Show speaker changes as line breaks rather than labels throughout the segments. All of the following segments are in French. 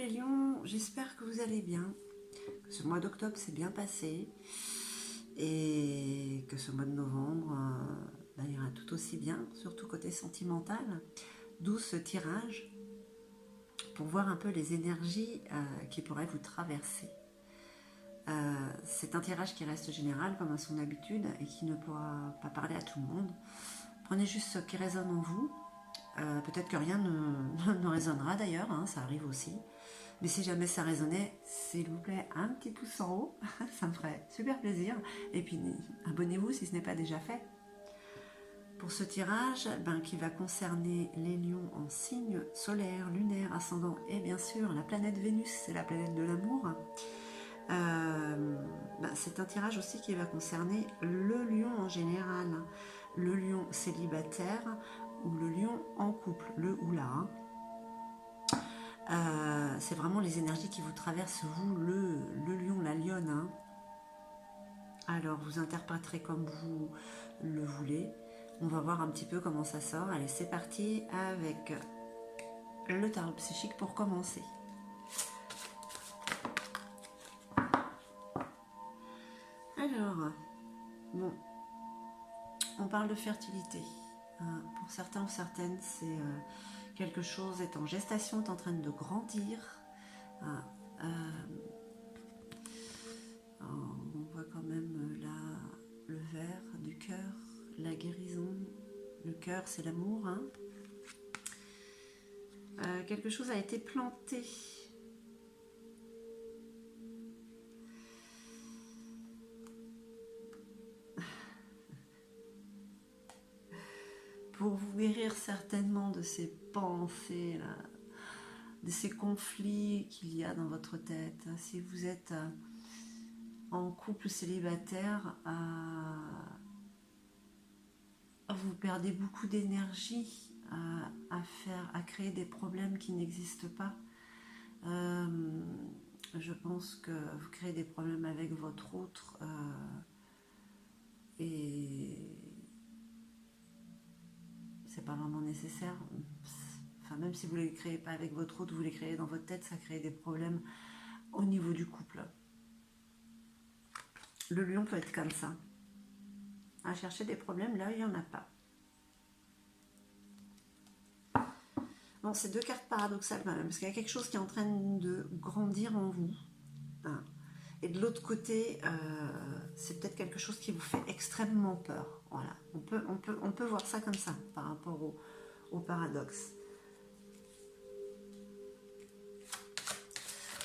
les lions, j'espère que vous allez bien, que ce mois d'octobre s'est bien passé et que ce mois de novembre ira tout aussi bien, surtout côté sentimental, d'où ce tirage pour voir un peu les énergies qui pourraient vous traverser. C'est un tirage qui reste général comme à son habitude et qui ne pourra pas parler à tout le monde. Prenez juste ce qui résonne en vous. Peut-être que rien ne résonnera d'ailleurs, hein, ça arrive aussi. Mais si jamais ça résonnait, s'il vous plaît, un petit pouce en haut, ça me ferait super plaisir. Et puis abonnez-vous si ce n'est pas déjà fait. Pour ce tirage, qui va concerner les lions en signe solaire, lunaire, ascendant et bien sûr la planète Vénus, c'est la planète de l'amour. C'est un tirage aussi qui va concerner le lion en général, le lion célibataire ou le lion en couple, le ou la. C'est vraiment les énergies qui vous traversent, vous, le lion, la lionne. Hein. Alors, vous interpréterez comme vous le voulez. On va voir un petit peu comment ça sort. Allez, c'est parti avec le tarot psychique pour commencer. Alors, bon, on parle de fertilité. Pour certains ou certaines, c'est quelque chose est en gestation, est en train de grandir. On voit quand même là le vert du cœur, la guérison. Le cœur, c'est l'amour. Hein. Quelque chose a été planté. Pour vous guérir certainement de ces pensées, là, de ces conflits qu'il y a dans votre tête. Si vous êtes en couple célibataire, vous perdez beaucoup d'énergie à créer des problèmes qui n'existent pas. Je pense que vous créez des problèmes avec votre autre et c'est pas vraiment nécessaire. Enfin, même si vous ne les créez pas avec votre autre, vous les créez dans votre tête, ça crée des problèmes au niveau du couple. Le lion peut être comme ça. À chercher des problèmes là où il n'y en a pas. Bon, c'est deux cartes paradoxales quand même, parce qu'il y a quelque chose qui est en train de grandir en vous. Hein. Et de l'autre côté, c'est peut-être quelque chose qui vous fait extrêmement peur. Voilà, on peut voir ça comme ça, par rapport au paradoxe.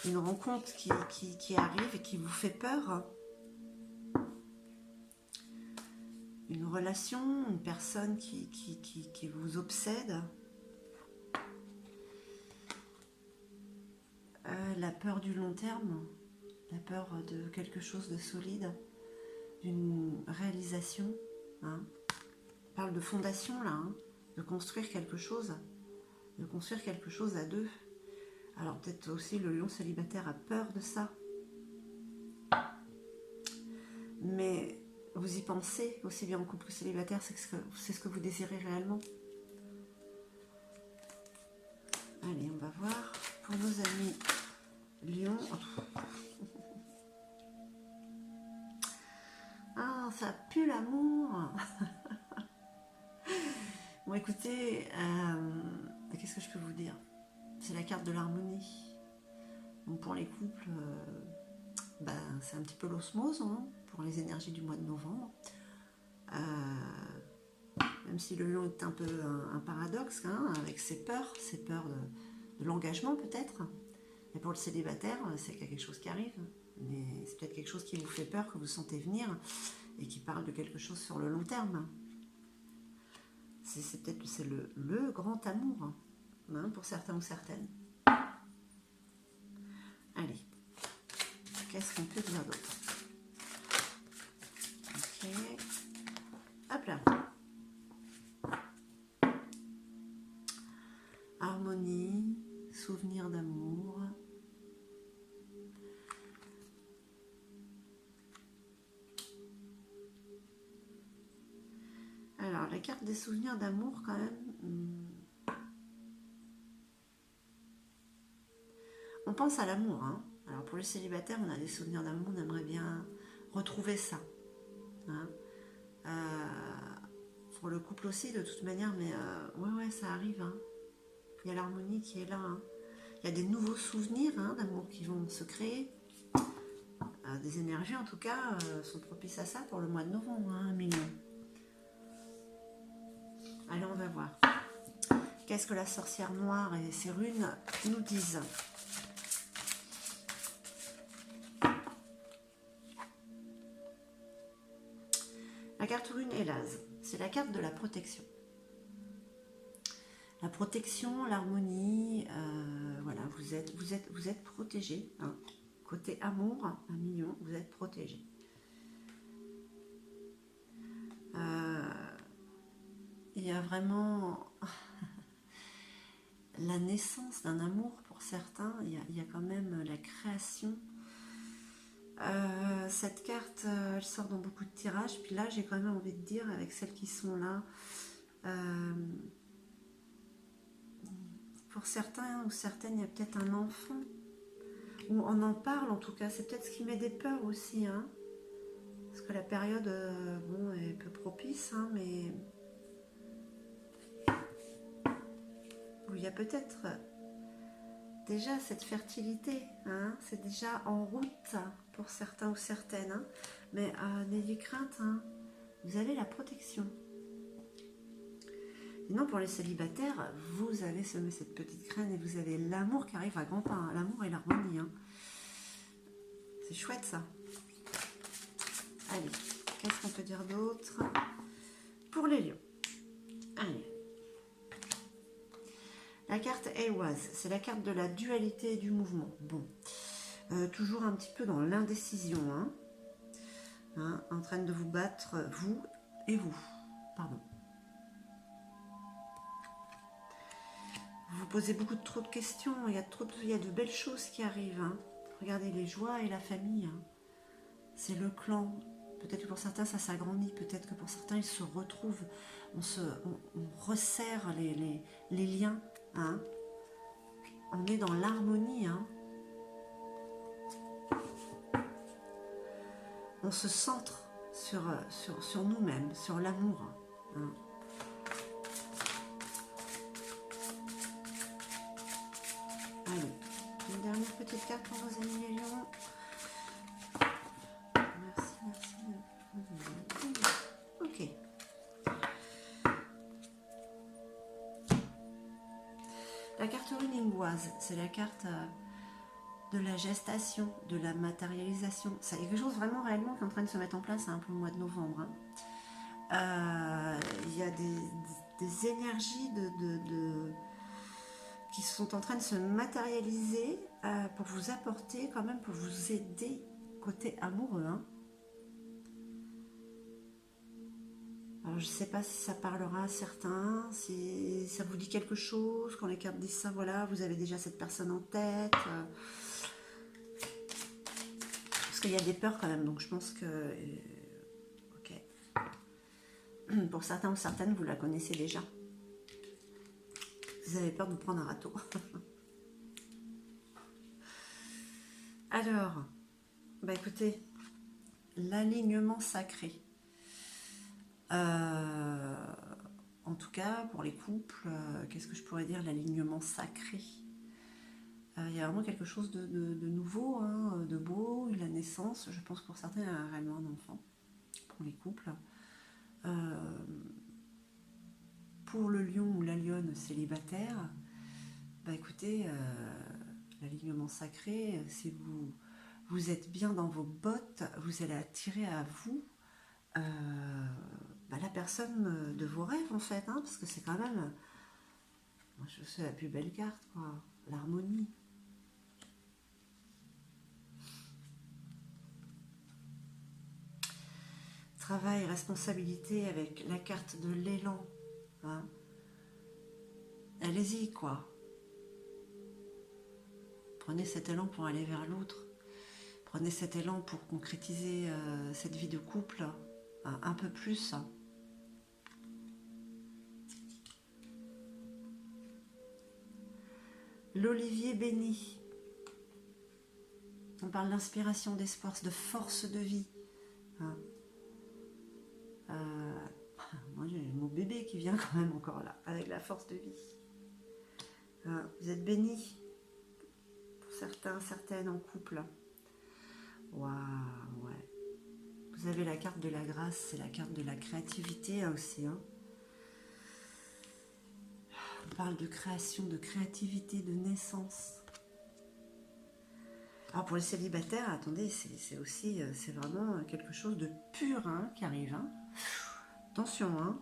Une rencontre qui arrive et qui vous fait peur. Une relation, une personne qui vous obsède. La peur du long terme, la peur de quelque chose de solide, d'une réalisation. Hein. On parle de fondation là, hein, de construire quelque chose à deux. Alors peut-être aussi le lion célibataire a peur de ça. Mais vous y pensez, aussi bien en couple que célibataire, c'est ce que vous désirez réellement. Allez, on va voir pour nos amis lions. Ah, ça pue l'amour. Bon, écoutez, qu'est-ce que je peux vous dire? C'est la carte de l'harmonie. Donc pour les couples, c'est un petit peu l'osmose, hein, pour les énergies du mois de novembre. Même si le lion est un peu un paradoxe, hein, avec ses peurs de l'engagement peut-être. Et pour le célibataire, c'est qu'il y a quelque chose qui arrive. Mais c'est peut-être quelque chose qui vous fait peur, que vous sentez venir, et qui parle de quelque chose sur le long terme. C'est peut-être le grand amour, hein, pour certains ou certaines. Allez, qu'est-ce qu'on peut dire d'autre? Ok, hop là. Harmonie, souvenir d'amour. Alors, la carte des souvenirs d'amour, quand même. On pense à l'amour, hein. Alors pour les célibataires, on a des souvenirs d'amour, on aimerait bien retrouver ça. Hein. Pour le couple aussi, de toute manière, mais ouais, ça arrive. Hein. Il y a l'harmonie qui est là. Hein. Il y a des nouveaux souvenirs hein, d'amour qui vont se créer. Des énergies, en tout cas, sont propices à ça pour le mois de novembre, hein, mignon. Allez, on va voir. Qu'est-ce que la sorcière noire et ses runes nous disent? La carte rune Élase, c'est la carte de la protection. La protection, l'harmonie, voilà, vous êtes protégé. Hein. Côté amour, un mignon, vous êtes protégé. Il y a vraiment la naissance d'un amour pour certains. Il y a quand même la création. Cette carte, elle sort dans beaucoup de tirages. Puis là, j'ai quand même envie de dire, avec celles qui sont là, pour certains ou certaines, il y a peut-être un enfant. Ou on en parle en tout cas. C'est peut-être ce qui met des peurs aussi. Hein, parce que la période, bon, est peu propice, hein, mais où il y a peut-être déjà cette fertilité. Hein, c'est déjà en route pour certains ou certaines. Hein, mais n'ayez crainte, hein, vous avez la protection. Sinon, pour les célibataires, vous avez semé cette petite graine et vous avez l'amour qui arrive à grands pas. Hein, l'amour et l'harmonie. Hein. C'est chouette ça. Allez, qu'est-ce qu'on peut dire d'autre pour les lions? Allez. La carte Ehwaz, c'est la carte de la dualité et du mouvement. Bon, toujours un petit peu dans l'indécision. Hein, en train de vous battre, vous et vous. Pardon. Vous vous posez trop de questions. Il y a de belles choses qui arrivent. Hein. Regardez les joies et la famille. Hein. C'est le clan. Peut-être que pour certains, ça s'agrandit. Peut-être que pour certains, ils se retrouvent. On resserre les liens. Hein. On est dans l'harmonie. Hein. On se centre sur nous-mêmes, sur l'amour. Hein. Allez, une dernière petite carte pour vos amis les lions. Merci. Ok. La carte runingoise, c'est la carte de la gestation, de la matérialisation. Ça, il y a quelque chose vraiment réellement qui est en train de se mettre en place hein, pour le mois de novembre. Hein. Il y a des énergies qui sont en train de se matérialiser pour vous apporter quand même, pour vous aider côté amoureux. Hein. Alors je ne sais pas si ça parlera à certains, si ça vous dit quelque chose, quand les cartes disent ça, voilà, vous avez déjà cette personne en tête. Parce qu'il y a des peurs quand même, donc je pense que... ok. Pour certains ou certaines, vous la connaissez déjà. Vous avez peur de vous prendre un râteau. Alors, bah écoutez, l'alignement sacré. En tout cas, pour les couples, qu'est-ce que je pourrais dire? L'alignement sacré. Il y a vraiment quelque chose de nouveau, hein, de beau, la naissance. Je pense que pour certains, il y a réellement un enfant. Pour les couples. Pour le lion ou la lionne célibataire, bah écoutez, l'alignement sacré, si vous êtes bien dans vos bottes, vous allez attirer à vous la personne de vos rêves en fait, hein, parce que c'est quand même, moi je sais, la plus belle carte, quoi, l'harmonie. Travail, responsabilité avec la carte de l'élan. Hein. Allez-y, quoi. Prenez cet élan pour aller vers l'autre. Prenez cet élan pour concrétiser cette vie de couple un peu plus. L'olivier béni. qu'on parle d'inspiration, d'espoir, de force de vie. Hein. Moi, j'ai mon bébé qui vient quand même encore là, avec la force de vie. Hein. Vous êtes bénis, pour certains, certaines en couple. Waouh, ouais. Vous avez la carte de la grâce, c'est la carte de la créativité hein, aussi. Hein. On parle de création, de créativité, de naissance. Alors pour les célibataires, attendez, c'est aussi, c'est vraiment quelque chose de pur hein, qui arrive. Hein. Attention, hein.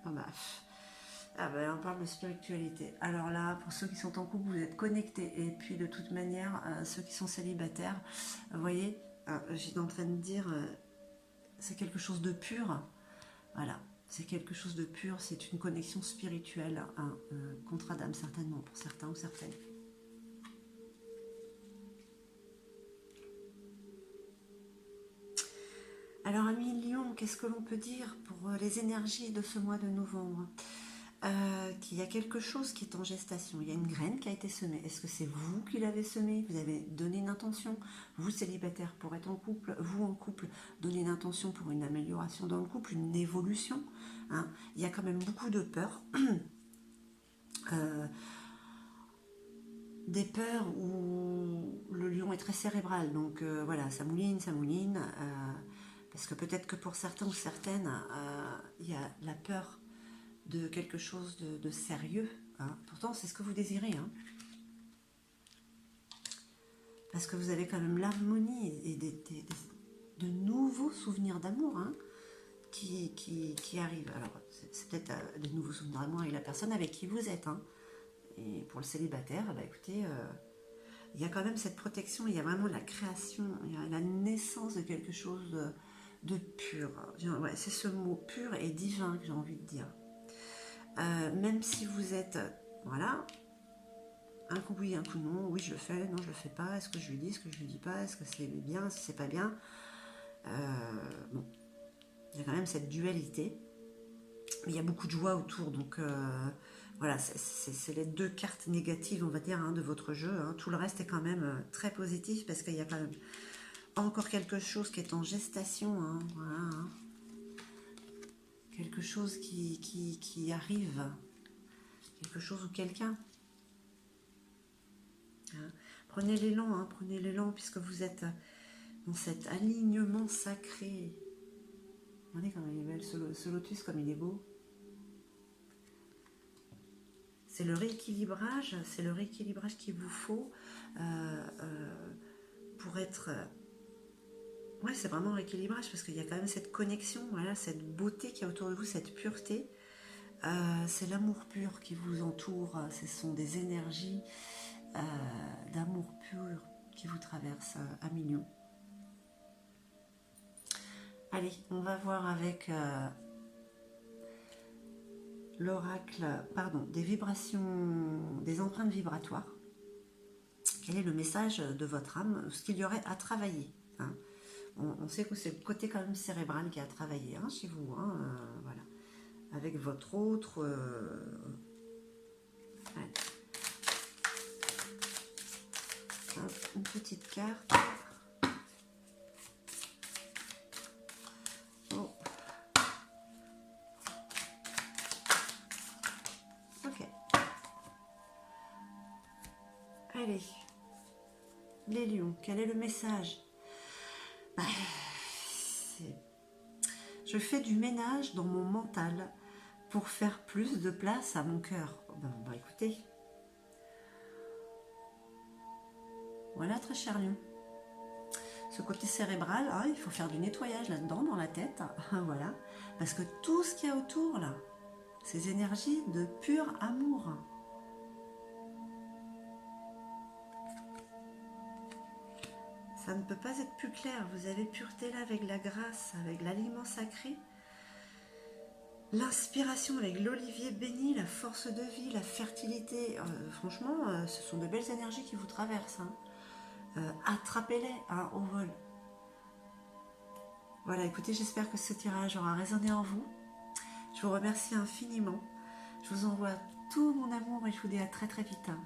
On parle de spiritualité. Alors là, pour ceux qui sont en couple, vous êtes connectés. Et puis de toute manière, ceux qui sont célibataires, vous voyez, j'étais en train de dire, c'est quelque chose de pur. Voilà, c'est quelque chose de pur, c'est une connexion spirituelle, hein, contrat d'âme certainement, pour certains ou certaines. Alors, amis Lion, qu'est-ce que l'on peut dire pour les énergies de ce mois de novembre? Qu'il y a quelque chose qui est en gestation. Il y a une graine qui a été semée. Est-ce que c'est vous qui l'avez semée? Vous avez donné une intention. Vous, célibataire, pour être en couple. Vous, en couple, donnez une intention pour une amélioration dans le couple, une évolution. Hein. Il y a quand même beaucoup de peurs. Des peurs où le lion est très cérébral. Donc, voilà, ça mouline, ça mouline. Parce que peut-être que pour certains ou certaines, il y a la peur de quelque chose de sérieux. Hein. Pourtant, c'est ce que vous désirez. Hein. Parce que vous avez quand même l'harmonie et de nouveaux souvenirs d'amour hein, qui arrivent. Alors, c'est peut-être de nouveaux souvenirs d'amour avec la personne avec qui vous êtes. Hein. Et pour le célibataire, bah, écoutez, il y a quand même cette protection, il y a vraiment la création, il y a la naissance de quelque chose de pur. Ouais, c'est ce mot pur et divin que j'ai envie de dire. Même si vous êtes, voilà, un coup oui, un coup non, oui je le fais, non je le fais pas, est-ce que je lui dis, est-ce que je lui dis pas, est-ce que c'est bien, est-ce que c'est pas bien, bon, il y a quand même cette dualité, mais il y a beaucoup de joie autour, donc voilà, c'est les deux cartes négatives, on va dire, hein, de votre jeu, hein. Tout le reste est quand même très positif, parce qu'il y a quand même encore quelque chose qui est en gestation, hein, voilà, hein. Quelque chose qui arrive, quelque chose ou quelqu'un. Hein. Prenez l'élan, hein, prenez l'élan, puisque vous êtes dans cet alignement sacré. Regardez comme il est belle, ce lotus, comme il est beau. C'est le rééquilibrage qu'il vous faut pour être... Ouais, c'est vraiment un rééquilibrage, parce qu'il y a quand même cette connexion, voilà, cette beauté qui est autour de vous, cette pureté. C'est l'amour pur qui vous entoure, ce sont des énergies d'amour pur qui vous traversent à millions. Allez, on va voir avec l'oracle, des vibrations, des empreintes vibratoires. Quel est le message de votre âme, ce qu'il y aurait à travailler, hein. On sait que c'est le côté quand même cérébral qui a travaillé hein, chez vous, hein, voilà. Avec votre autre... allez. Une petite carte. Oh. Ok. Allez. Les lions, quel est le message? Je fais du ménage dans mon mental pour faire plus de place à mon cœur. Écoutez. Voilà, très cher lion. Ce côté cérébral, hein, il faut faire du nettoyage là-dedans, dans la tête. Voilà. Parce que tout ce qu'il y a autour, là, ces énergies de pur amour. Ça ne peut pas être plus clair. Vous avez pureté là avec la grâce, avec l'aliment sacré. L'inspiration avec l'olivier béni, la force de vie, la fertilité. Franchement, ce sont de belles énergies qui vous traversent. Hein. Attrapez-les hein, au vol. Voilà, écoutez, j'espère que ce tirage aura résonné en vous. Je vous remercie infiniment. Je vous envoie tout mon amour et je vous dis à très très vite. Hein.